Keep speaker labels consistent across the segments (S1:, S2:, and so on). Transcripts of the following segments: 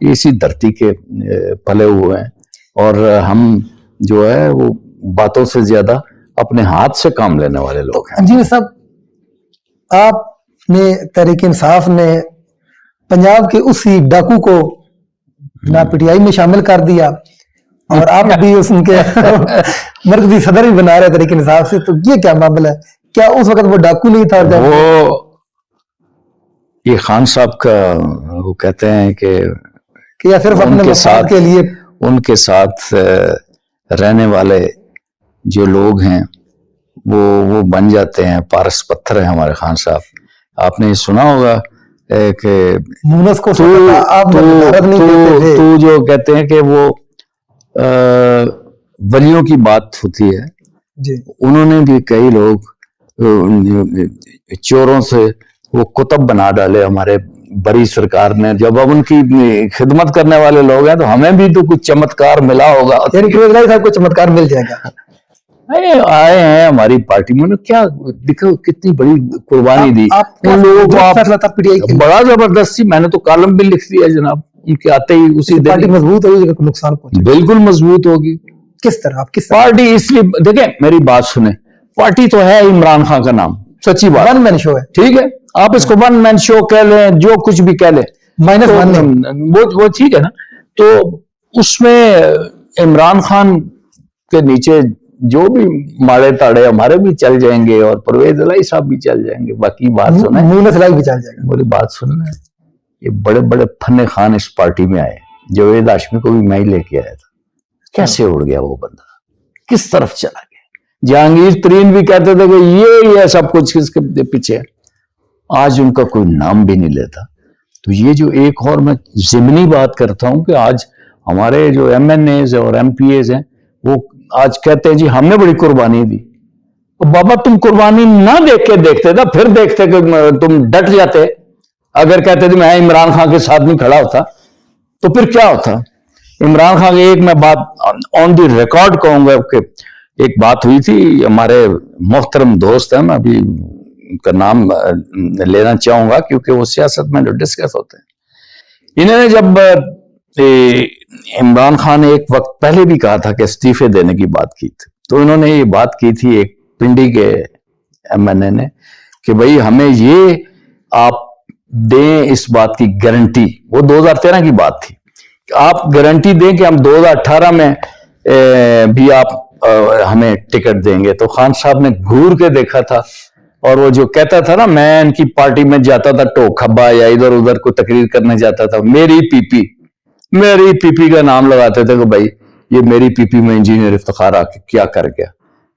S1: اسی دھرتی کے پلے ہوئے ہیں، اور ہم جو ہے وہ باتوں سے زیادہ اپنے ہاتھ سے کام لینے والے لوگ ہیں۔
S2: انجینئر صاحب، آپ نے تحریک انصاف نے پنجاب کے اسی ڈاکو کو جناب پی ٹی آئی میں شامل کر دیا، اور آپ بھی ان کے مرکزی صدر بھی بنا رہے تحریک انصاف سے، تو یہ کیا معاملہ ہے؟ کیا اس وقت وہ ڈاکو نہیں تھا؟
S1: وہ یہ خان صاحب کا وہ کہتے ہیں کہ
S2: یا صرف اپنے مفاد کے لیے؟
S1: ان کے ساتھ رہنے والے جو لوگ ہیں وہ بن جاتے ہیں پارس پتھر ہیں ہمارے خان صاحب۔ آپ نے سنا ہوگا کہ
S2: مونس کو آپ
S1: تو جو کہتے ہیں کہ وہ ولیوں کی بات ہوتی ہے
S2: جی،
S1: انہوں نے بھی کئی لوگ چوروں سے وہ کتب بنا ڈالے ہمارے بڑی سرکار نے۔ جب اب ان کی خدمت کرنے والے لوگ ہیں تو ہمیں بھی تو کچھ چمتکار ملا ہوگا،
S2: صاحب کو چمتکار مل جائے گا۔
S1: آئے ہیں ہماری پارٹی میں، کیا دیکھو کتنی بڑی قربانی دی ان لوگوں کو، بڑا زبردست تھی۔ میں نے تو کالم بھی لکھ دیا جناب ان کے آتے ہی اسی دن۔
S2: پارٹی مضبوط ہوگی، نقصان پہنچے؟
S1: بالکل مضبوط ہوگی۔
S2: کس طرح؟ آپ کس
S1: پارٹی اس لیے دیکھیں، میری بات سنیں، پارٹی تو ہے عمران خان کا نام، سچی بات،
S2: ون مین شو ہے،
S1: ٹھیک ہے، آپ اس کو ون مین شو کہہ لیں، جو کچھ بھی کہہ لیں، وہ ٹھیک ہے نا۔ تو اس میں عمران خان کے نیچے جو بھی ماڑے تاڑے ہمارے بھی چل جائیں گے، اور پرویز الہی صاحب بھی چل جائیں گے۔ باقی بات سنیں،
S2: مونس الہی بھی چل جائے گا۔
S1: میری بات سنیں، یہ بڑے بڑے فن خان اس پارٹی میں آئے، جاوید ہاشمی کو بھی میں ہی لے کے آیا تھا۔ کیسے اڑ گیا وہ بندہ، کس طرف چلا گیا؟ جہانگیر ترین بھی کہتے تھے کہ یہ سب کچھ کس کے پیچھے ہے، آج ان کا کوئی نام بھی نہیں لیتا۔ تو یہ جو ایک اور میں ضمنی بات کرتا ہوں کہ آج ہمارے جو ایم این ایز اور ایم پی ایز ہیں وہ آج کہتے ہیں جی ہم نے بڑی قربانی دی۔ بابا تم قربانی نہ دیکھ کے دیکھتے تھا، پھر دیکھتے کہ تم ڈٹ جاتے۔ اگر کہتے تھے میں عمران خان کے ساتھ نہیں کھڑا ہوتا تو پھر کیا ہوتا؟ عمران خان کی ایک میں بات آن دی ریکارڈ کہوں گا کہ ایک بات ہوئی تھی، ہمارے محترم دوست ہیں، میں ابھی ان کا نام لینا چاہوں گا کیونکہ وہ سیاست میں جو ڈسکس ہوتے ہیں، انہوں نے جب عمران خان نے ایک وقت پہلے بھی کہا تھا کہ استعفے دینے کی بات کی تھی، تو انہوں نے یہ بات کی تھی ایک پنڈی کے ایم این اے نے کہ بھئی ہمیں یہ آپ دیں اس بات کی گارنٹی، وہ 2013 کی بات تھی، آپ گارنٹی دیں کہ ہم 2018 میں بھی آپ ہمیں ٹکٹ دیں گے۔ تو خان صاحب نے گھور کے دیکھا تھا، اور وہ جو کہتا تھا نا میں ان کی پارٹی میں جاتا تھا ٹوک کھبا یا ادھر ادھر کو تقریر کرنے جاتا تھا، میری پی پی کا نام لگاتے تھے کہ بھائی یہ میری پی پی میں انجینئر افتخار آ کے کیا کر گیا،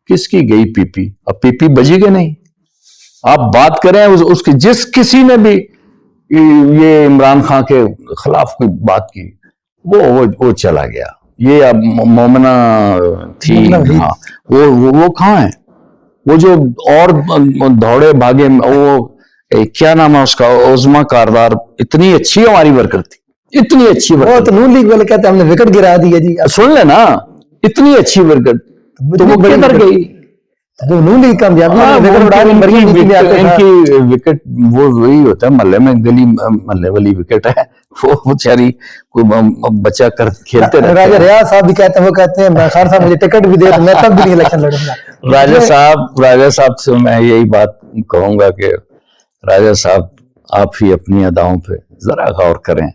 S1: کس کی گئی پی پی؟ اب پی پی بجی کہ نہیں؟ آپ بات کریں اس کی، جس کسی نے بھی یہ عمران خان کے خلاف کوئی بات کی وہ چلا گیا۔ یہ اب مومنہ تھی، ہاں وہ کہاں ہے؟ وہ جو اور دوڑے بھاگے، وہ کیا نام ہے اس کا، عظما کاردار، اتنی اچھی ہماری ورکر تھی، اتنی اچھی ورکر،
S2: تو نون لیگ والے کہتے ہیں ہم نے وکٹ گرا دیا جی،
S1: سن لے نا، اتنی اچھی ورکر، تو وہ کدھر گئی؟
S2: نون لیگ کامیابی،
S1: ان کی وکٹ وہ وہی ہوتا ہے محلے میں، گلی محلے والی وکٹ ہے، وہ بیچاری کوئی بچہ کر کھیلتے رہتے ہیں۔
S2: راجہ ریاض صاحب بھی کہتے ہیں، وہ کہتے ہیں میں خان صاحب مجھے ٹکٹ بھی دے تو میں تب بھی نہیں الیکشن لڑوں گا۔
S1: راجہ صاحب سے میں یہی بات کہوں گا کہ راجہ صاحب آپ ہی اپنی اداؤں پہ ذرا غور کریں،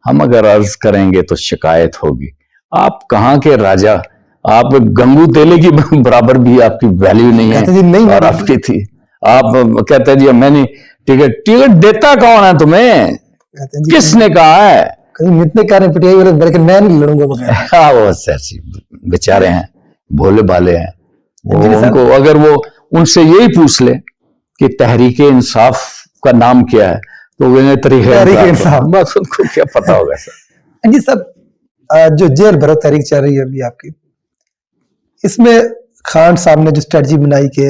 S1: ہم اگر عرض کریں گے تو شکایت ہوگی۔ آپ کہاں کے راجہ، آپ گنگو تیلے کی برابر بھی آپ کی ویلیو نہیں ہے، اور آپ کی تھی، آپ کہتے ہیں جی میں نے ٹکٹ دیتا کون ہے تمہیں؟ کس نے کہا ہے؟
S2: لیکن میں نہیں لڑوں گا۔
S1: ہاں وہ ایسی بیچارے ہیں، بھولے بھالے ہیں، ان کو اگر وہ ان سے یہی پوچھ لے کہ تحریک انصاف کا نام کیا ہے تو وہ تحریک انصاف، بس ان کو کیا پتا ہوگا سر۔
S2: جی صاحب، جو جیل بھرو تحریک چل رہی ہے ابھی آپ کی، اس میں خان صاحب نے جو اسٹریٹجی بنائی کہ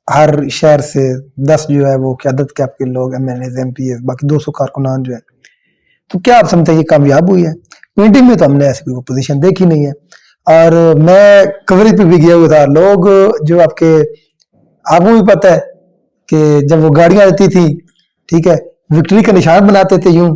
S2: ہر شہر سے 10 جو ہے وہ قیادت کے آپ کے لوگ M N As, M P As, باقی 200 کارکنان جو ہے، تو کیا آپ سمجھتے ہیں یہ کامیاب ہوئی ہے؟ میٹنگ میں تو ہم نے ایسی کوئی پوزیشن دیکھی نہیں ہے، اور میں کوریج پہ بھی گیا ہوا تھا، لوگ جو آپ کو بھی پتہ ہے کہ جب وہ گاڑیاں آتی تھی، ٹھیک ہے، وکٹری کا نشان بناتے تھے یوں،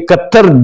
S1: 71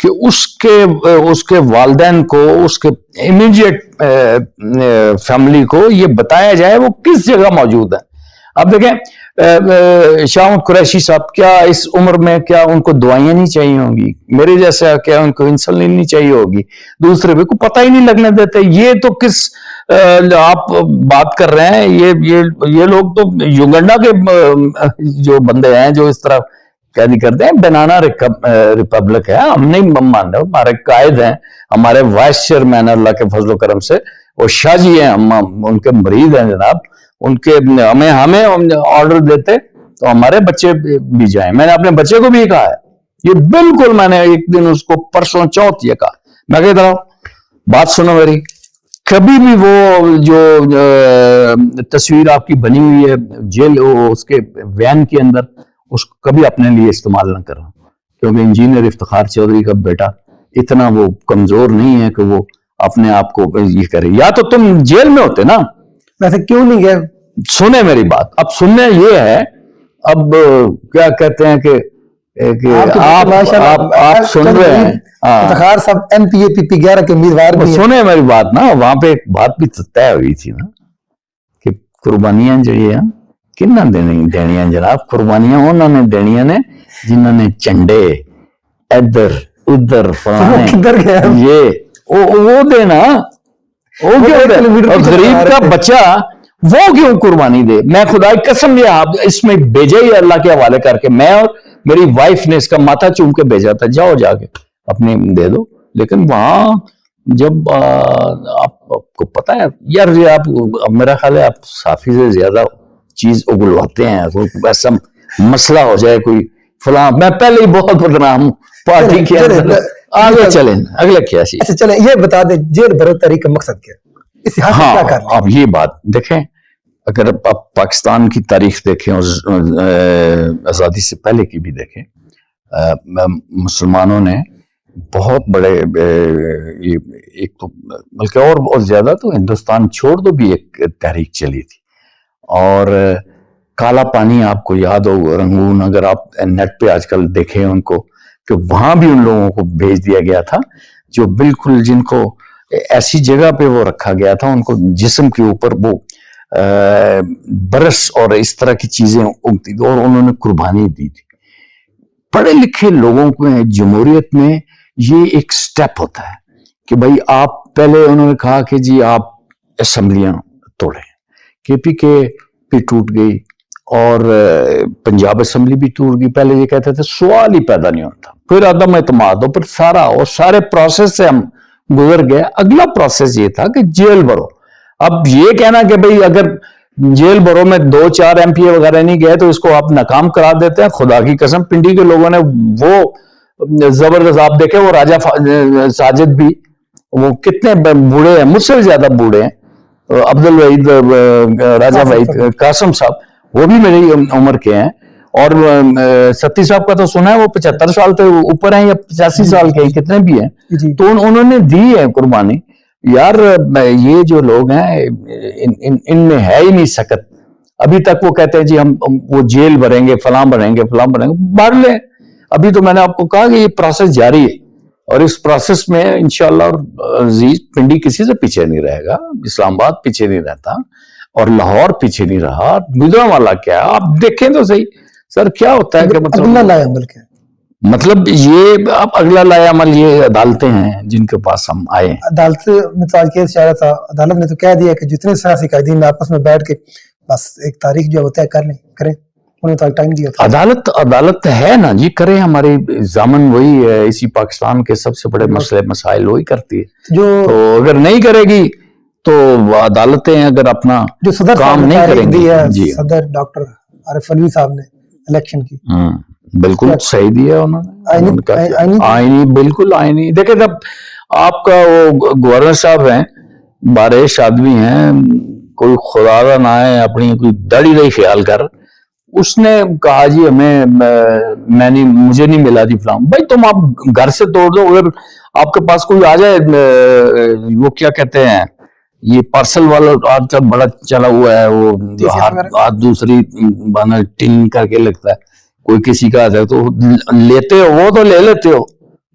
S1: کہ اس کے والدین کو, اس کے امیڈیٹ فیملی کو یہ بتایا جائے وہ کس جگہ موجود ہے. اب دیکھیں شاہ محمود قریشی صاحب, کیا اس عمر میں کیا ان کو دعائیاں نہیں چاہیے ہوں گی؟ میرے جیسا کیا ان کو انسلین نہیں چاہیے ہوگی؟ دوسرے بھی کو پتہ ہی نہیں لگنے دیتے. یہ تو کس آپ بات کر رہے ہیں, یہ لوگ تو یوگنڈا کے جو بندے ہیں جو اس طرح کیا نہیں کرتے ہیں, بنانا ریپبلک ہے. ہم نہیں مان رہے, ہمارے قائد ہیں, ہمارے وائس چیئرمین اللہ کے فضل و کرم سے وہ شاہ جی ہیں, ہم ان کے مرید ہیں جناب. ان کے ہمیں آرڈر دیتے تو ہمارے بچے بھی جائیں. میں نے اپنے بچے کو بھی کہا ہے یہ بالکل, میں نے ایک دن اس کو پرسوں چوتھ یہ کہا, میں کہتا ہوں بات سنو میری, کبھی بھی وہ جو تصویر آپ کی بنی ہوئی ہے جیل اس کے وین کے اندر, اس کو کبھی اپنے لیے استعمال نہ کرنا, کیونکہ انجینئر افتخار چودھری کا بیٹا اتنا وہ کمزور نہیں ہے کہ وہ اپنے آپ کو یہ کرے. یا تو تم جیل میں ہوتے نا,
S2: ویسے کیوں نہیں گئے؟
S1: سنیں میری بات, اب سننے یہ ہے, اب کیا کہتے ہیں کہ آپ سن رہے ہیں
S2: افتخار صاحب ایم پی اے پی پی 11 کے امیدوار بھی ہیں.
S1: سنیں میری بات نا, وہاں پہ ایک بات بھی طے ہوئی تھی نا کہ قربانیاں جو یہ کنہ دینیاں جناب, قربانیاں انہوں نے دینیاں نے جنہوں نے چنڈے ادھر ادھر فلانے یہ وہ دینا, غریب کا بچہ وہ کیوں قربانی دے؟ میں خدا کی قسم یہ آپ اس میں بھیجے ہی اللہ کے حوالے کر کے, میں اور میری وائف نے اس کا ماتھا چوم کے بھیجا تھا, جاؤ جا کے اپنی دے دو. لیکن وہاں جب آپ کو پتا ہے یار, یہ آپ میرا خیال ہے آپ صافی سے زیادہ چیز اگلواتے ہیں, ایسا مسئلہ ہو جائے کوئی فلاں, میں پہلے ہی بہت بدنام ہوں پارٹی کے اندر. آگے چلیں, اگلے کیا چیز.
S2: اچھا چلیں یہ بتا دیں جیل بھرو تحریک کا مقصد کیا ہے؟
S1: ہاں اب یہ بات دیکھیں, اگر آپ پاکستان کی تاریخ دیکھیں اور آزادی سے پہلے کی بھی دیکھیں, مسلمانوں نے بہت بڑے ایک تو بلکہ اور بہت زیادہ تو ہندوستان چھوڑ دو بھی ایک تحریک چلی تھی. اور کالا پانی آپ کو یاد ہو, رنگون, اگر آپ نیٹ پہ آج کل دیکھیں ان کو, کہ وہاں بھی ان لوگوں کو بھیج دیا گیا تھا جو بالکل جن کو ایسی جگہ پہ وہ رکھا گیا تھا, ان کو جسم کے اوپر وہ برس اور اس طرح کی چیزیں اگتی تھی, اور انہوں نے قربانی دی تھی. پڑھے لکھے لوگوں کو جمہوریت میں یہ ایک سٹیپ ہوتا ہے کہ بھائی آپ پہلے, انہوں نے کہا کہ جی آپ اسمبلیاں توڑیں, کے پی کے بھی ٹوٹ گئی اور پنجاب اسمبلی بھی ٹوٹ گئی. پہلے یہ کہتے تھے سوال ہی پیدا نہیں ہوتا, پھر عدم اعتماد ہو, پھر سارا اور سارے پروسیس سے ہم گزر گئے. اگلا پروسیس یہ تھا کہ جیل بھرو. اب یہ کہنا کہ بھئی اگر جیل بھرو میں 2-4 ایم پی اے وغیرہ نہیں گئے تو اس کو آپ ناکام کرا دیتے ہیں. خدا کی قسم پنڈی کے لوگوں نے وہ زبردست, آپ دیکھیں وہ راجہ ساجد بھی, وہ کتنے بوڑھے ہیں, مجھ سے بھی زیادہ بوڑھے ہیں, عبد الوحید راجہ وحید قاسم صاحب, وہ بھی میری عمر کے ہیں. اور ستی صاحب کا تو سنا ہے وہ 75 سال سے اوپر ہیں یا 85 سال کے, کتنے بھی ہیں, تو انہوں نے دی ہے قربانی. یار یہ جو لوگ ہیں ان میں ہے ہی نہیں سکت. ابھی تک وہ کہتے ہیں جی ہم وہ جیل بھریں گے, فلاں بھریں گے, بھر لیں. ابھی تو میں نے آپ کو کہا کہ یہ پروسیس جاری ہے, اور اس پروسیس میں انشاءاللہ عزیز پنڈی کسی سے پیچھے نہیں رہے گا, اسلام آباد پیچھے نہیں رہتا, اور لاہور پیچھے نہیں رہا. گجرانوالہ کیا ہے آپ دیکھیں تو صحیح سر کیا ہوتا ہے کہ
S2: اگلا لائے عمل کیا,
S1: مطلب یہ اب اگلا لائے عمل یہ عدالتیں ہیں جن کے پاس ہم آئے.
S2: عدالت میں تو آج کیس چاہ رہا تھا, عدالت نے تو کہہ دیا کہ جتنے سیاسی قائدین میں آپس میں بیٹھ کے بس ایک تاریخ جو ہوتا ہے کر لیں, کریں, انہیں تو ٹائم دیا تھا.
S1: عدالت ہے نا جی, کریں. ہماری ضامن وہی ہے, اسی پاکستان کے سب سے بڑے مسئلے مسائل وہی کرتی ہے. تو اگر نہیں کرے گی تو عدالتیں اگر اپنا
S2: جو صدر
S1: کام نہیں کریں گی.
S2: جی صدر ڈاکٹر عارف علوی صاحب نے الیکشن کی
S1: بالکل صحیح دیا انہوں نے, آئینی, بالکل آئینی. دیکھیں جب آپ کا وہ گورنر صاحب ہیں, بارش آدمی ہیں, کوئی خدا نہ آئے اپنی کوئی داڑھی نہیں خیال کر, اس نے کہا جی ہمیں مجھے نہیں ملا جی فلاں. بھائی تم آپ گھر سے توڑ دو, اگر آپ کے پاس کوئی آ جائے وہ کیا کہتے ہیں یہ پارسل والا آج کل بڑا چلا ہوا ہے, وہ ہاتھ دوسری ٹن کر کے لگتا ہے, کوئی کسی کا آ جائے تو لیتے ہو, وہ تو لے لیتے ہو,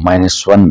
S1: -1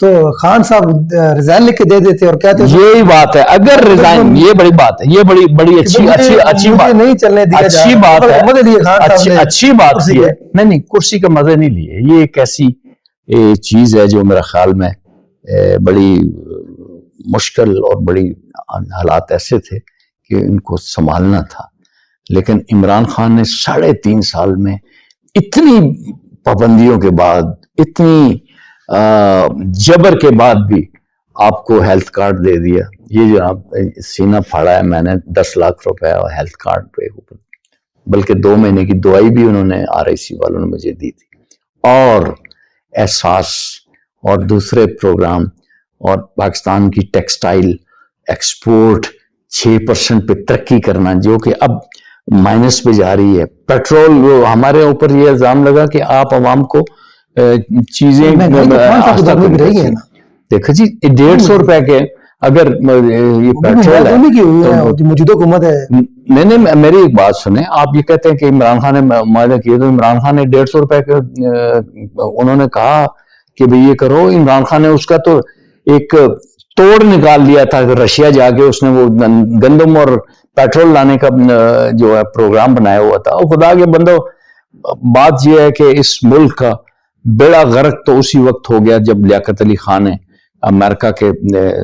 S2: تو خان صاحب ریزائن لکھ کے دے دیتے اور کہتے
S1: یہی بات ہے. اگر ریزائن, یہ بڑی بات ہے, یہ بڑی اچھی بات
S2: نہیں چلنے دیا
S1: اچھی بات ہے, اچھی بات
S2: یہ
S1: ہے. نہیں کرسی کا مزے نہیں لیے. یہ ایک ایسی چیز ہے جو میرا خیال میں بڑی مشکل اور بڑی حالات ایسے تھے کہ ان کو سنبھالنا تھا. لیکن عمران خان نے 3.5 سال میں اتنی پابندیوں کے بعد, اتنی جبر کے بعد بھی آپ کو ہیلتھ کارڈ دے دیا. یہ جو آپ سینہ پھاڑا ہے میں نے 10 لاکھ روپے ہیلتھ کارڈ پہ, بلکہ 2 مہینے کی دوائی بھی انہوں نے RIC والوں نے مجھے دی تھی. اور احساس اور دوسرے پروگرام, اور پاکستان کی ٹیکسٹائل ایکسپورٹ 6% پہ ترقی کرنا, جو کہ اب مائنس پہ جا رہی ہے. پیٹرول, ہمارے اوپر یہ الزام لگا کہ آپ عوام کو چیزیں دیکھو جی 150 روپے کے اگر یہ پیٹرول ہے
S2: موجودہ حکومت ہے.
S1: نہیں میری ایک بات سنیں, آپ یہ کہتے ہیں کہ عمران خان نے معاہدہ کیا, تو عمران خان نے 150 روپے کے انہوں نے کہا کہ بھئی یہ کرو. عمران خان نے اس کا تو ایک توڑ نکال دیا تھا کہ رشیا جا کے اس نے وہ گندم اور پیٹرول لانے کا جو ہے پروگرام بنایا ہوا تھا. خدا کے بندو, بات یہ ہے کہ اس ملک کا بیڑا غرق تو اسی وقت ہو گیا جب لیاقت علی خان نے امریکہ کے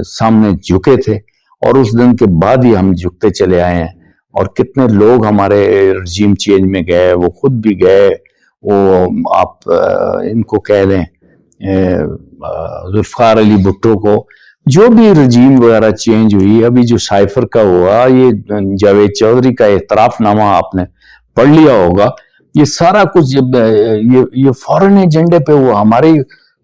S1: سامنے جھکے تھے, اور اس دن کے بعد ہی ہم جھکتے چلے آئے ہیں. اور کتنے لوگ ہمارے رجیم چینج میں گئے, وہ خود بھی گئے. وہ آپ ان کو کہہ لیں ذوالفقار علی بھٹو کو, جو بھی رجیم وغیرہ چینج ہوئی, ابھی جو سائفر کا ہوا, یہ جاوید چودھری کا اعتراف نامہ آپ نے پڑھ لیا ہوگا. یہ سارا کچھ یہ فورن ایجنڈے پہ وہ ہماری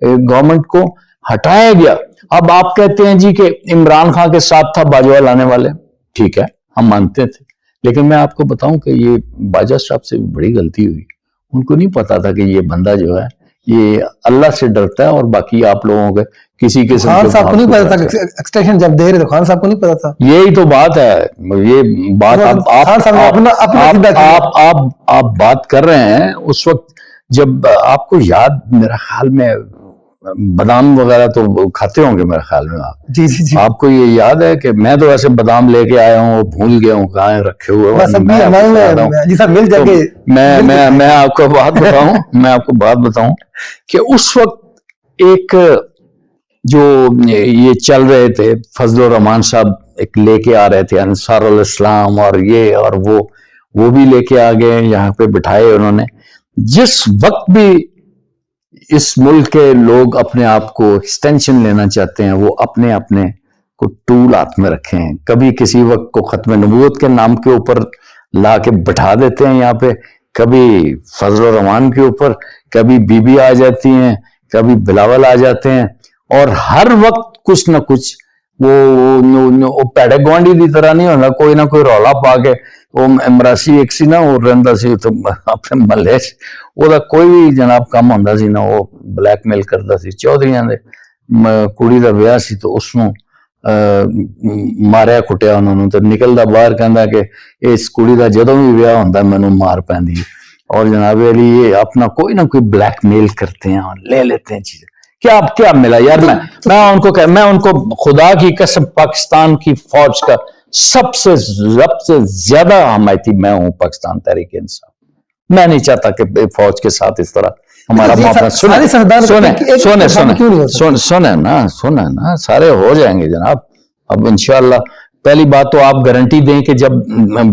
S1: گورنمنٹ کو ہٹایا گیا. اب آپ کہتے ہیں جی کہ عمران خان کے ساتھ تھا باجوہ لانے والے, ٹھیک ہے ہم مانتے تھے, لیکن میں آپ کو بتاؤں کہ یہ باجوہ صاحب سے بھی بڑی غلطی ہوئی. ان کو نہیں پتا تھا کہ یہ بندہ جو ہے یہ اللہ سے ڈرتا ہے, اور باقی آپ لوگوں کے کسی قسم
S2: خان صاحب کو نہیں پتا تھا ایکسٹینشن جب دے رہے تو خان صاحب کو نہیں پتا تھا.
S1: یہی تو بات ہے. یہ بات آپ بات کر رہے ہیں اس وقت جب آپ کو یاد, میرا خیال میں بادام وغیرہ تو کھاتے ہوں گے میرے خیال میں آپ.
S2: جی جی جی.
S1: آپ کو یہ یاد ہے کہ میں تو ایسے بادام لے کے آیا ہوں, بھول گیا ہوں کہاں رکھے ہوئے. میں آپ کو بات بتاؤں کہ اس وقت ایک جو یہ چل رہے تھے, فضل الرحمان صاحب ایک لے کے آ رہے تھے انصار الاسلام, اور یہ اور وہ بھی لے کے آ گئے, یہاں پہ بٹھائے انہوں نے. جس وقت بھی اس ملک کے لوگ اپنے آپ کو ایکسٹینشن لینا چاہتے ہیں, وہ اپنے کو ٹول ہاتھ میں رکھے ہیں. کبھی کسی وقت کو ختم نبوت کے نام کے اوپر لا کے بٹھا دیتے ہیں یہاں پہ, کبھی فضل الرحمان کے اوپر, کبھی بی بی آ جاتی ہیں, کبھی بلاول آ جاتے ہیں, اور ہر وقت کچھ نہ کچھ وہ پیڑے گوانڈی دی طرح نہیں ہونا, کوئی نہ کوئی رولا پا کے وہ امراسی ایک سی نا وہ رہندا سی تو اپنے محلے وہ کوئی بھی جناب کام ہوندا سی نا وہ بلیک میل کردا سی. چودھریاں دے کڑی دا بیاہ سی تو اس نوں ماریا کٹیا انہوں نے, تو نکلدا باہر کہندا کہ اس کڑی دا جدوں بھی بیاہ ہوندا مینوں مار پیندی. اور جناب علی یہ اپنا کوئی نہ کوئی بلیک میل کرتے ہیں اور لے لیتے ہیں چیزیں. کیا ملا یار. میں ان کو خدا کی قسم پاکستان کی فوج کا سب سے زیادہ حمایتی میں ہوں. پاکستان تحریک انصاف, میں نہیں چاہتا کہ فوج کے ساتھ اس طرح ہمارا معاملہ. سنیں نا سارے ہو جائیں گے جناب. اب انشاءاللہ پہلی بات تو آپ گارنٹی دیں کہ جب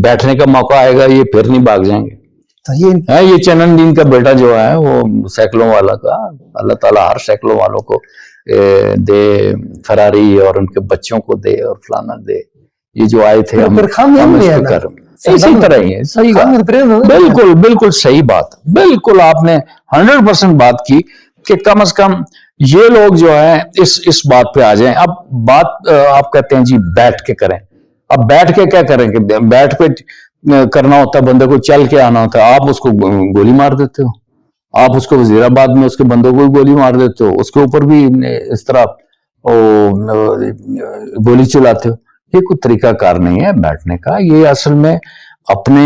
S1: بیٹھنے کا موقع آئے گا یہ پھر نہیں بھاگ جائیں گے. یہ چنن دین کا بیٹا جو ہے وہ سیکلوں والا کا, اللہ تعالیٰ ہر سیکلوں والوں کو دے فراری, اور ان کے بچوں کو دے, اور فلانا دے. یہ جو آئے تھے اسی طرح ہی ہے. صحیح بات, بالکل صحیح بات, بالکل آپ نے 100% بات کی کہ کم از کم یہ لوگ جو ہیں اس بات پہ آ جائیں. اب بات آپ کہتے ہیں جی بیٹھ کے کریں. اب بیٹھ کے کیا کریں کہ بیٹھ پہ کرنا ہوتا ہے, بندے کو چل کے آنا ہوتا ہے. آپ اس کو گولی مار دیتے ہو, آپ اس کو وزیر آباد میں اس کے بندوں کو گولی مار دیتے ہو, اس کے اوپر بھی اس طرح گولی چلاتے ہو. یہ کوئی طریقہ کار نہیں ہے بیٹھنے کا. یہ اصل میں اپنے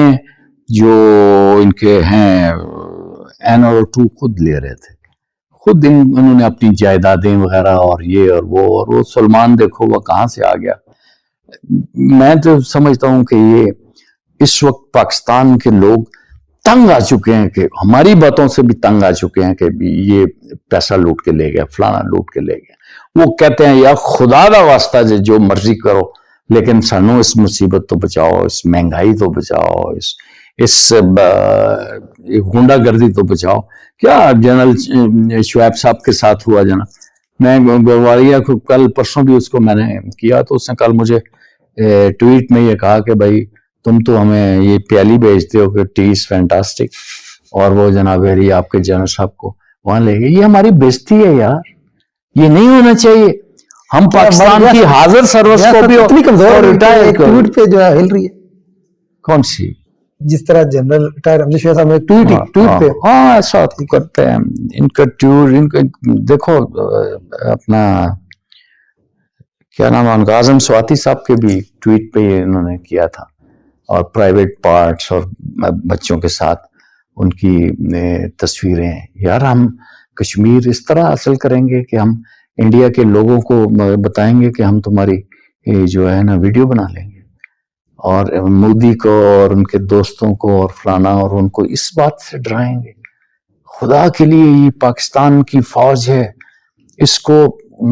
S1: جو ان کے ہیں NO2 خود لے رہے تھے, خود انہوں نے اپنی جائیدادیں وغیرہ اور یہ اور وہ سلمان دیکھو وہ کہاں سے آ گیا. میں تو سمجھتا ہوں کہ یہ اس وقت پاکستان کے لوگ تنگ آ چکے ہیں کہ ہماری باتوں سے بھی تنگ آ چکے ہیں کہ یہ پیسہ لوٹ کے لے گیا, فلانا لوٹ کے لے گیا. وہ کہتے ہیں یا خدا دا واسطہ جو مرضی کرو لیکن سانو اس مصیبت تو بچاؤ, اس مہنگائی تو بچاؤ, اس گنڈا گردی تو بچاؤ. کیا جنرل شعیب صاحب کے ساتھ ہوا جناب, میں گواریا کو کل پرسوں بھی اس کو میں نے کیا تو اس نے کل مجھے ٹویٹ میں یہ کہا کہ بھائی تم تو ہمیں یہ پیالی بھیجتے ہو کہ ٹی از فینٹاسٹک, اور وہ جناب ہیری آپ کے جنرل صاحب کو وہاں لے گئے. یہ ہماری بےزتی ہے یار, یہ نہیں ہونا چاہیے. ہم پاکستان کی حاضر سروس کو بھی
S2: ٹویٹ پہ جو ہے ہل رہی ہے.
S1: کون سی؟
S2: جس طرح جنرل حمزہ شیخ صاحب نے ٹویٹ پہ
S1: ہاں ایسا کرتے ہیں. ان کا ٹویٹ دیکھو اپنا کیا نام ہے ان کا, اعظم سواتی صاحب کے بھی ٹویٹ پہ انہوں نے کیا تھا, اور پرائیویٹ پارٹس اور بچوں کے ساتھ ان کی تصویریں. یار ہم کشمیر اس طرح حاصل کریں گے کہ ہم انڈیا کے لوگوں کو بتائیں گے کہ ہم تمہاری جو ہے نا ویڈیو بنا لیں گے, اور مودی کو اور ان کے دوستوں کو اور فلانا اور ان کو اس بات سے ڈرائیں گے. خدا کے لیے یہ پاکستان کی فوج ہے, اس کو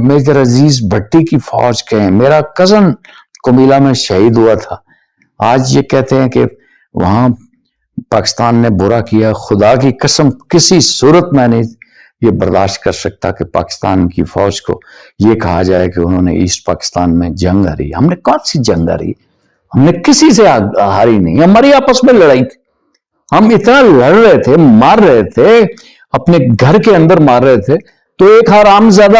S1: میجر عزیز بھٹی کی فوج کہیں. میرا کزن کمیلا میں شہید ہوا تھا, آج یہ کہتے ہیں کہ وہاں پاکستان نے برا کیا. خدا کی قسم کسی صورت میں نہیں یہ برداشت کر سکتا کہ پاکستان کی فوج کو یہ کہا جائے کہ انہوں نے ایسٹ پاکستان میں جنگ ہاری. ہم نے کون سی جنگ ہاری؟ ہم نے کسی سے ہاری نہیں, ہماری آپس میں لڑائی تھی. ہم اتنا لڑ رہے تھے, مار رہے تھے, اپنے گھر کے اندر مار رہے تھے, تو ایک حرام زیادہ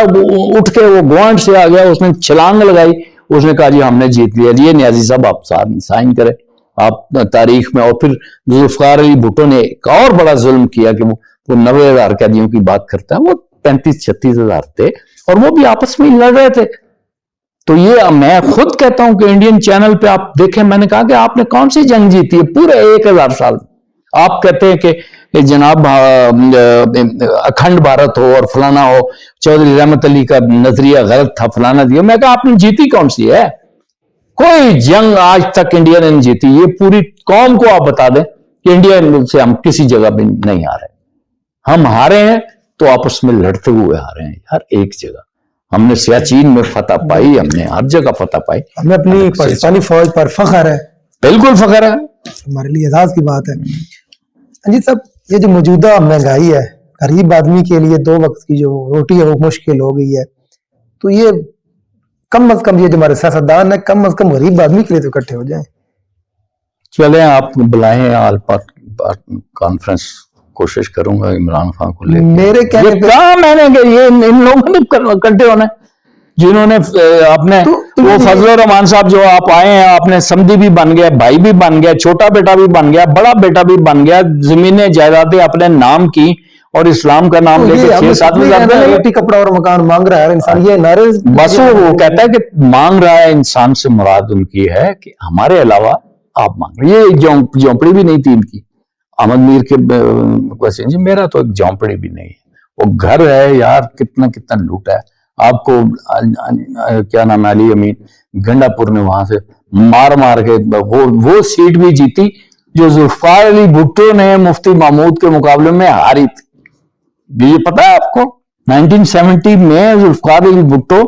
S1: اٹھ کے وہ گوانڈ سے آ گیا, اس نے چھلانگ لگائی, اس نے کہا جی ہم نے جیت لیا. یہ نیازی صاحب آپ سائن کریں آپ تاریخ میں. اور پھر ذوالفقار علی بھٹو نے ایک اور بڑا ظلم کیا کہ وہ 90,000 قیدیوں کی بات کرتا ہے, وہ 35-36,000 تھے اور وہ بھی آپس میں لڑ رہے تھے. تو یہ میں خود کہتا ہوں کہ انڈین چینل پہ آپ دیکھیں, میں نے کہا کہ آپ نے کون سی جنگ جیتی ہے پورے 1000 سال. آپ کہتے ہیں کہ جناب اکھنڈ بھارت ہو اور فلانا ہو, چودھری رحمت علی کا نظریہ غلط تھا, فلانا دیا. میں کہا آپ نے جیتی کون سی ہے؟ کوئی جنگ آج تک انڈیا نے نہیں جیتی. یہ پوری قوم کو آپ بتا دیں کہ انڈیا سے ہم کسی جگہ بھی نہیں ہارے. ہم ہارے ہیں تو آپس میں لڑتے ہوئے ہارے ہیں. ہر ایک جگہ ہم نے سیاچین میں فتح پائی, ہم نے ہر جگہ فتح پائی.
S2: ہمیں اپنی پاکستانی فوج پر فخر ہے,
S1: بالکل فخر ہے,
S2: ہمارے لیے اعزاز کی بات ہے. جی صاحب, یہ جو موجودہ مہنگائی ہے, غریب آدمی کے لیے 2 وقت کی جو روٹی ہے وہ مشکل ہو گئی ہے, تو یہ کم از کم یہ جو ہمارے سیاستدان ہیں کم از کم غریب آدمی کے لیے تو اکٹھے ہو جائیں.
S1: چلیں آپ بلائیں آل پاک کانفرنس, کوشش کروں گا عمران خان کو لے کے.
S2: میرے کہنے پہ
S1: میں نے کہ یہ ان لوگوں نے اکٹھے ہونا ہے جنہوں نے اپنے وہ فضل الرحمان صاحب جو آپ آئے ہیں, آپ نے سمدھی بھی بن گیا, بھائی بھی بن گیا, چھوٹا بیٹا بھی بن گیا, بڑا بیٹا بھی بن گیا, زمینیں جائیدادیں اپنے نام کی اور اسلام کا نام لے کے 6-7 ہزار
S2: روٹی کپڑا اور مکان مانگ رہا ہے انسان. یہ نعرے
S1: بس وہ کہتا ہے کہ مانگ رہا ہے انسان سے مراد ان کی ہے کہ ہمارے علاوہ آپ مانگ رہے. یہ جھونپڑی بھی نہیں تھی ان کی احمد میر کے ویسے جی, میرا تو ایک جھونپڑی بھی نہیں ہے, وہ گھر ہے یار. کتنا لوٹا ہے آپ کو. کیا نام ہے, علی امین گنڈا پور نے وہاں سے مار کے وہ سیٹ بھی جیتی جو ذوالفقار علی بھٹو نے مفتی محمود کے مقابلے میں ہاری تھی. یہ پتا ہے آپ کو 1970 میں ذوالفقار علی بھٹو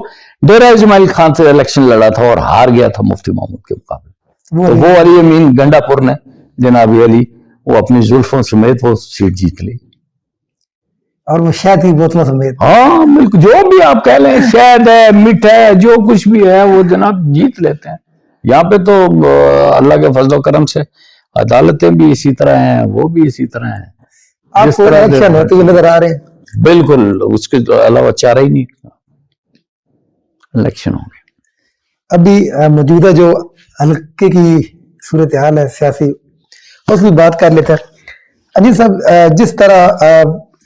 S1: ڈیرہ اسماعیل خان سے الیکشن لڑا تھا اور ہار گیا تھا مفتی محمود کے مقابلے. تو وہ علی امین گنڈا پور نے جناب علی وہ اپنی زلفوں سمیت وہ سیٹ جیت لی,
S2: اور وہ شہد کی بوتلوں سمیت.
S1: ہاں بالکل, جو بھی آپ کہہ لیں, شہد ہے, میٹھا ہے, جو کچھ بھی ہے وہ جناب جیت لیتے ہیں. یہاں پہ تو اللہ کے فضل و کرم سے عدالتیں بھی اسی طرح ہیں, وہ بھی اسی طرح ہیں.
S2: آپ کو الیکشن ہوتے ہوئے نظر آ رہے ہیں؟
S1: بالکل, اس کے علاوہ چارہ ہی نہیں, الیکشن ہوں گے.
S2: ابھی موجودہ جو حلقے کی صورتحال ہے سیاسی, اس کی بات کر لیتے ہیں. عجیب صاحب, جس طرح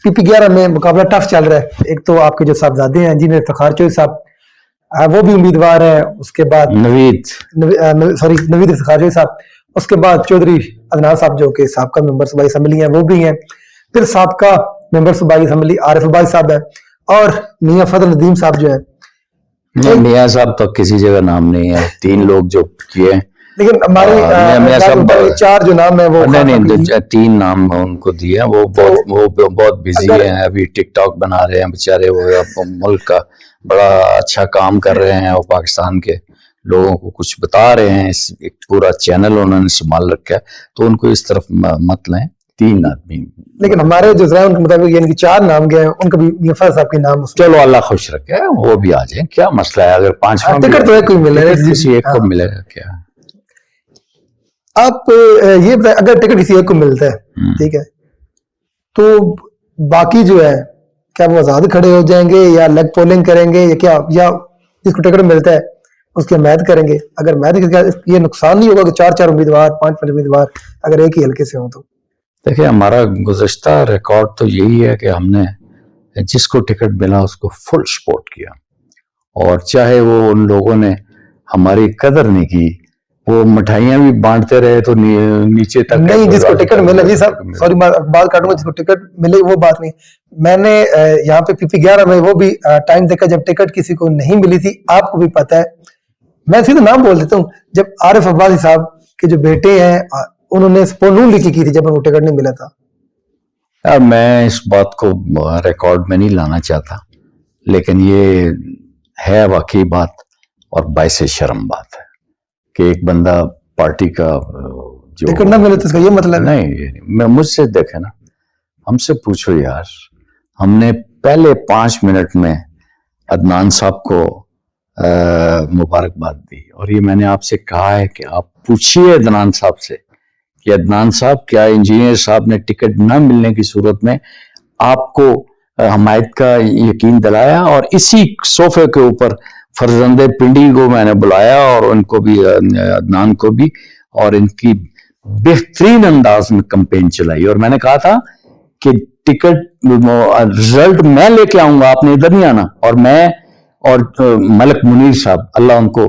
S2: PP11 میں مقابلہ ٹف چل رہا ہے, ایک تو آپ کے جو صاحبزادے ہیں انجینئر افتخار چودھری صاحب وہ بھی امیدوار ہیں, اس کے بعد نوید افتخار چودھری صاحب, اس کے بعد چودھری عدنان صاحب جو کہ سابقہ ممبر صوبائی اسمبلی ہیں وہ بھی ہیں, پھر سابقہ ممبر صوبائی اسمبلی عارف عباسی صاحب ہے, اور میاں فضل ندیم صاحب جو ہے.
S1: میاں صاحب تو کسی جگہ نام نہیں ہے, 3 لوگ جو کیے,
S2: لیکن ہمارے
S1: میاں صاحب
S2: 4 جو نام ہے وہ
S1: نہیں 3 نام ان کو دیے, وہ بہت بزی ہیں ابھی, ٹک ٹاک بنا رہے ہیں بیچارے, وہ ملک کا بڑا اچھا کام کر رہے ہیں, وہ پاکستان کے لوگوں کو کچھ بتا رہے ہیں, ایک پورا چینل انہوں نے سنبھال رکھا ہے, تو ان کو اس طرف مت لیں. 3 آدمی,
S2: لیکن ہمارے جو ذرائع ان کے مطابق یعنی کہ 4 نام گئے ہیں, ان کا بھی میاں فضل صاحب کے نام.
S1: چلو اللہ خوش رکھے, وہ بھی آ جائیں, کیا مسئلہ ہے, اگر 5واں
S2: ٹکٹ تو ایک کوئی ملے گا,
S1: کسی ایک کو ملے گا کیا.
S2: آپ یہ بتائیں, اگر ٹکٹ کسی ایک کو ملتا ہے ٹھیک ہے, تو باقی جو ہے کیا وہ آزاد کھڑے ہو جائیں گے یا لیگ پولنگ کریں گے, یا کیا, یا جس کو ٹکٹ ملتا ہے اس کی حمایت کریں گے؟ اگر حمایت, یہ نقصان نہیں ہوگا کہ 4 امیدوار 5 امیدوار اگر ایک ہی حلقے سے ہوں تو؟
S1: دیکھیں ہمارا گزشتہ ریکارڈ تو یہی ہے کہ ہم نے جس کو ٹکٹ ملا اس کو فل سپورٹ کیا, اور چاہے وہ ان لوگوں نے ہماری قدر نہیں کی, وہ مٹھائیاں بھی بانٹتے رہے تو نیچے تک
S2: نہیں. جس کو ٹکٹ ملا, جی صاحب سوری بات کاٹوں گا, جس کو ٹکٹ ملے وہ بات نہیں. میں نے یہاں پہ PP11 میں وہ بھی ٹائم دیکھا جب ٹکٹ کسی کو نہیں ملی تھی, آپ کو بھی پتہ ہے, میں سیدھا نام بول دیتا ہوں, جب عارف عباسی صاحب کے جو بیٹے ہیں انہوں نے نون لیگ کی تھی جب ان کو ٹکٹ نہیں ملا تھا.
S1: میں اس بات کو ریکارڈ میں نہیں لانا چاہتا, لیکن یہ ہے واقعی بات اور باعث شرم بات ہے کہ ایک بندہ پارٹی کا جو
S2: ٹکٹ نہ ملے تو اس کا یہ مطلب
S1: نہیں. میں مجھ سے دیکھے نا, ہم سے پوچھو یار, ہم نے پہلے 5 منٹ میں عدنان صاحب کو مبارکباد دی, اور یہ میں نے آپ سے کہا ہے کہ آپ پوچھیے عدنان صاحب سے کہ عدنان صاحب کیا انجینئر صاحب نے ٹکٹ نہ ملنے کی صورت میں آپ کو حمایت کا یقین دلایا, اور اسی صوفے کے اوپر فرزند پنڈی کو میں نے بلایا, اور ان کو بھی, عدنان کو بھی, اور ان کی بہترین انداز میں کمپین چلائی, اور میں نے کہا تھا کہ ٹکٹ رزلٹ میں لے کے آؤں گا, آپ نے ادھر نہیں آنا. اور میں اور ملک منیر صاحب اللہ ان کو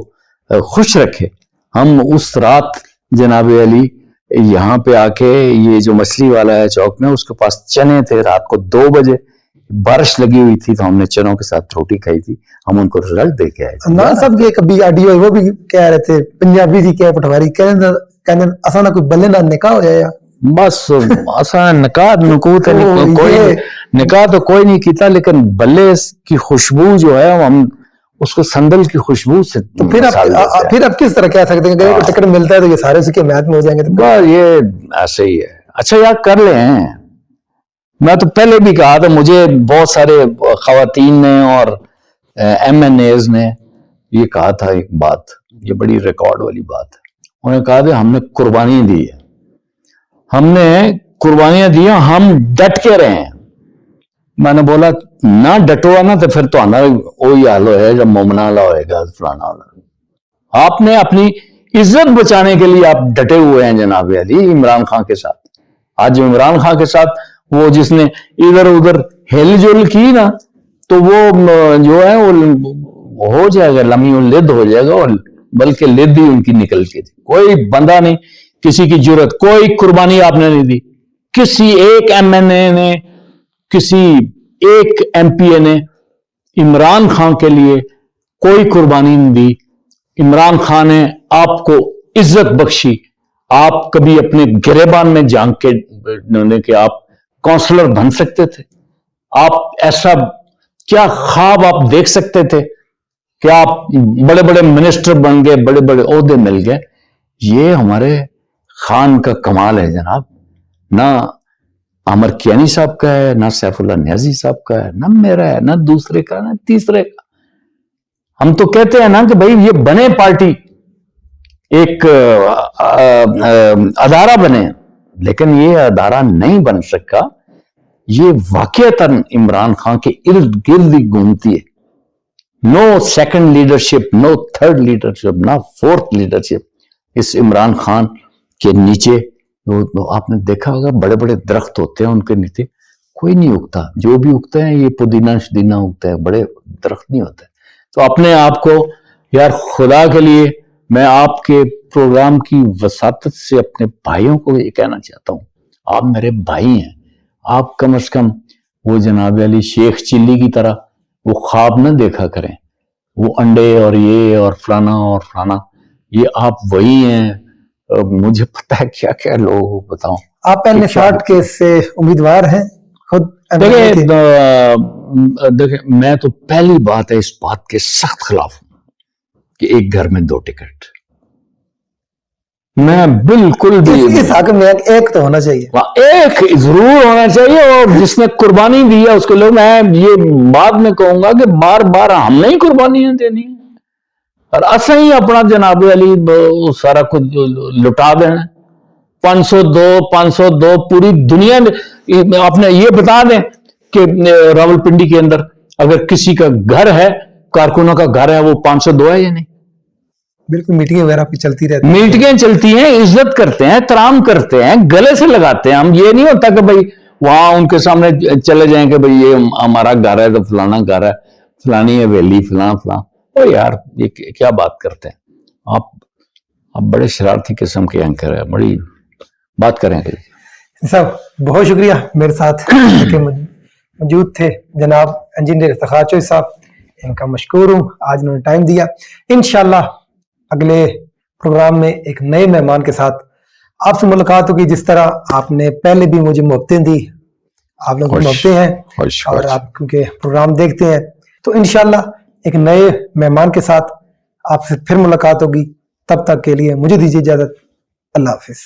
S1: خوش رکھے, ہم اس رات جناب علی یہاں پہ آ کے, یہ جو مچھلی والا ہے چوک میں, اس کے پاس چنے تھے, رات کو 2 بجے بارش لگی ہوئی تھی, تو ہم نے چنوں کے ساتھ روٹی کھائی تھی, ہم ان کو رزلٹ دے کے آئے تھے.
S2: عدنان صاحب کے کبھی آڈیو وہ بھی کہہ رہے تھے پنجابی جی کیا پٹواری کہنے اسانا کوئی بلے نہ نکاح ہو جائے,
S1: بس آسان نکاح نکوت کوئی نکاح تو کوئی نہیں کیتا, لیکن بلے کی خوشبو جو ہے ہم اس کو سندل کی خوشبو سے,
S2: تو پھر آپ کس طرح کہہ سکتے ہیں کہ اگر ٹکٹ ملتا ہے تو یہ سارے اس کی حمایت میں ہو جائیں گے؟
S1: یہ ایسے ہی ہے. اچھا یار کر لیں, میں تو پہلے بھی کہا تھا, مجھے بہت سارے خواتین نے اور MNAs نے یہ کہا تھا ایک بات, یہ بڑی ریکارڈ والی بات ہے, انہوں نے کہا تھا ہم نے قربانی دی ہے, ہم نے قربانیاں دی ہیں, ہم ڈٹ کے رہے ہیں. میں نے بولا نہ ڈٹو نا تو پھر تو آنا وہی حال ہوئے جب مومنا والا ہوئے گا فلانا والا. آپ نے اپنی عزت بچانے کے لیے آپ ڈٹے ہوئے ہیں جناب علی عمران خان کے ساتھ. آج عمران خان کے ساتھ وہ جس نے ادھر ادھر ہل جل کی نا, تو وہ جو ہے وہ ہو جائے گا, لمی لد ہو جائے گا, اور بلکہ لد ہی ان کی نکل کے تھی. کوئی بندہ نہیں, کسی کی جرت, کوئی قربانی آپ نے نہیں دی. کسی ایک MNA نے, کسی ایک MP نے عمران خان کے لیے کوئی قربانی نہیں دی. عمران خان نے آپ کو عزت بخشی, آپ کبھی اپنے گریبان میں جھانک کے کہ آپ کونسلر بن سکتے تھے؟ آپ ایسا کیا خواب آپ دیکھ سکتے تھے کہ آپ بڑے بڑے منسٹر بن گئے, بڑے بڑے عہدے مل گئے؟ یہ ہمارے خان کا کمال ہے جناب. نہ عامر کیانی صاحب کا ہے, نہ سیف اللہ نیازی صاحب کا ہے, نہ میرا ہے, نہ دوسرے کا, نہ تیسرے کا. ہم تو کہتے ہیں نا کہ بھائی یہ بنے پارٹی, ایک ادارہ بنے, لیکن یہ ادارہ نہیں بن سکا. یہ واقعتاً عمران خان کے ارد گرد ہی گھومتی ہے. No second leadership, no third leadership, نہ فورتھ لیڈرشپ. اس عمران خان کے نیچے آپ نے دیکھا ہوگا بڑے بڑے درخت ہوتے ہیں, ان کے نیچے کوئی نہیں اگتا. جو بھی اگتا ہے یہ پودینہ شدینہ اگتا ہے, بڑے درخت نہیں ہوتے. تو اپنے آپ کو یار خدا کے لیے میں آپ کے پروگرام کی وساطت سے اپنے بھائیوں کو یہ کہنا چاہتا ہوں, آپ میرے بھائی ہیں, آپ کم از کم وہ جناب علی شیخ چلی کی طرح وہ خواب نہ دیکھا کریں، وہ انڈے اور یہ اور فلانا، یہ آپ وہی ہیں. مجھے پتا ہے کیا کیا لوگ بتاؤں.
S2: آپ N60 کے سے امیدوار ہیں خود؟
S1: دیکھیں میں تو پہلی بات ہے اس بات کے سخت خلاف ہوں کہ ایک گھر میں 2 ٹکٹ. میں بالکل بھی
S2: اس حق میں ایک تو ہونا چاہیے،
S1: ایک ضرور ہونا چاہیے، اور جس نے قربانی دی ہے اس کو لوگ. میں یہ بعد میں کہوں گا کہ بار بار ہم نے ہی قربانیاں دینی ہیں اور اصل ہی اپنا جناب علی سارا کچھ لٹا دینا. 502 پوری دنیا میں. آپ نے یہ بتا دیں کہ راولپنڈی کے اندر اگر کسی کا گھر ہے، کارکنوں کا گھر ہے، وہ 502 ہے یا نہیں؟
S2: بالکل. میٹنگیں وغیرہ پہ چلتی رہتی ہیں،
S1: میٹنگیں چلتی ہیں، عزت کرتے ہیں، احترام کرتے ہیں، گلے سے لگاتے ہیں. ہم یہ نہیں ہوتا کہ بھائی وہاں ان کے سامنے چلے جائیں کہ بھئی یہ ہمارا گھر ہے تو فلانا گھر ہے، فلانی حویلی، فلاں. او یار یہ کیا بات کرتے ہیں آپ بڑے شرارتی قسم کے اینکر ہیں، بڑی بات کریں گے.
S2: صاحب بہت شکریہ. میرے ساتھ موجود تھے جناب انجینئر افتخار چودھری صاحب، ان کا مشکور ہوں، آج انہوں نے ٹائم دیا. انشاءاللہ اگلے پروگرام میں ایک نئے مہمان کے ساتھ آپ سے ملاقات ہوگی. جس طرح آپ نے پہلے بھی مجھے محبتیں دی، آپ لوگ محبتیں ہیں اور آپ کیونکہ پروگرام دیکھتے ہیں، تو انشاءاللہ ایک نئے مہمان کے ساتھ آپ سے پھر ملاقات ہوگی. تب تک کے لیے مجھے دیجیے اجازت. اللہ حافظ.